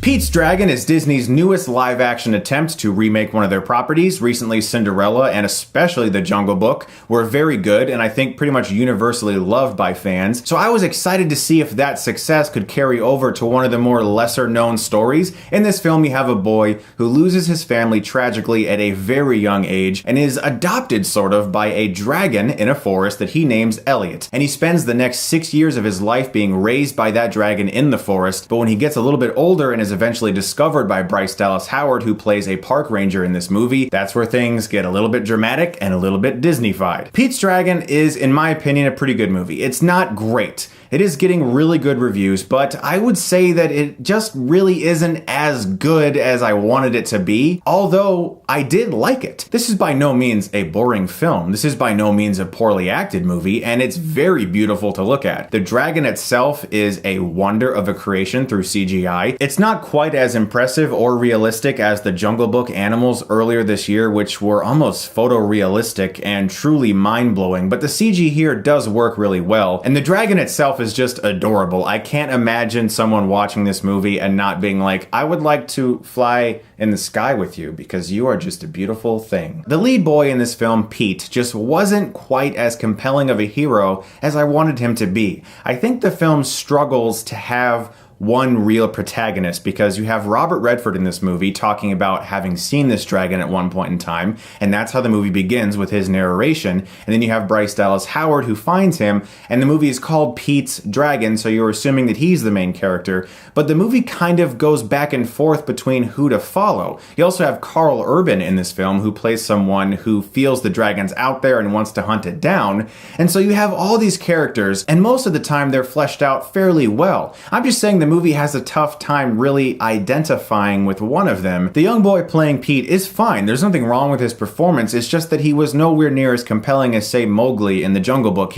Pete's Dragon is Disney's newest live-action attempt to remake one of their properties. Recently, Cinderella and especially The Jungle Book were very good and I think pretty much universally loved by fans. So I was excited to see if that success could carry over to one of the more lesser-known stories. In this film, you have a boy who loses his family tragically at a very young age and is adopted sort of by a dragon in a forest that he names Elliot. And he spends the next 6 years of his life being raised by that dragon in the forest, but when he gets a little bit older and is eventually discovered by Bryce Dallas Howard, who plays a park ranger in this movie, that's where things get a little bit dramatic and a little bit Disney-fied. Pete's Dragon is, in my opinion, a pretty good movie. It's not great. It is getting really good reviews, but I would say that it just really isn't as good as I wanted it to be, although I did like it. This is by no means a boring film. This is by no means a poorly acted movie, and it's very beautiful to look at. The dragon itself is a wonder of a creation through CGI. It's not quite as impressive or realistic as the Jungle Book animals earlier this year, which were almost photorealistic and truly mind-blowing, but the CG here does work really well, and the dragon itself is just adorable. I can't imagine someone watching this movie and not being like, I would like to fly in the sky with you because you are just a beautiful thing. The lead boy in this film, Pete, just wasn't quite as compelling of a hero as I wanted him to be. I think the film struggles to have one real protagonist because you have Robert Redford in this movie talking about having seen this dragon at one point in time, and that's how the movie begins with his narration. And then you have Bryce Dallas Howard who finds him, and the movie is called Pete's Dragon, so you're assuming that he's the main character, but the movie kind of goes back and forth between who to follow. You also have Karl Urban in this film who plays someone who feels the dragon's out there and wants to hunt it down, and so you have all these characters, and most of the time they're fleshed out fairly well. I'm just saying the movie has a tough time really identifying with one of them. The young boy playing Pete is fine. There's nothing wrong with his performance. It's just that he was nowhere near as compelling as, say, Mowgli in The Jungle Book.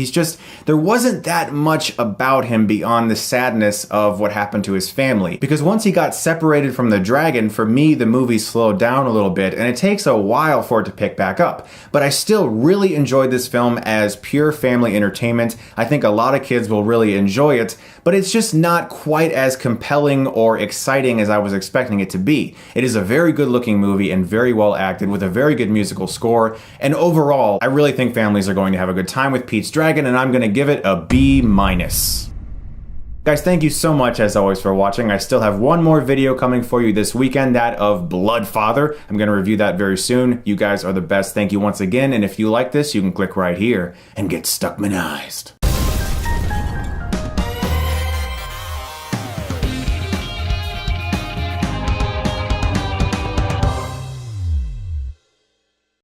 There wasn't that much about him beyond the sadness of what happened to his family. Because once he got separated from the dragon, for me, the movie slowed down a little bit, and it takes a while for it to pick back up. But I still really enjoyed this film as pure family entertainment. I think a lot of kids will really enjoy it, but it's just not quite as compelling or exciting as I was expecting it to be. It is a very good looking movie and very well acted with a very good musical score, and overall, I really think families are going to have a good time with Pete's Dragon, and I'm going to give it a B-. Guys, thank you so much as always for watching. I still have one more video coming for you this weekend, that of Bloodfather. I'm going to review that very soon. You guys are the best. Thank you once again, and if you like this, you can click right here and get Stuckmanized.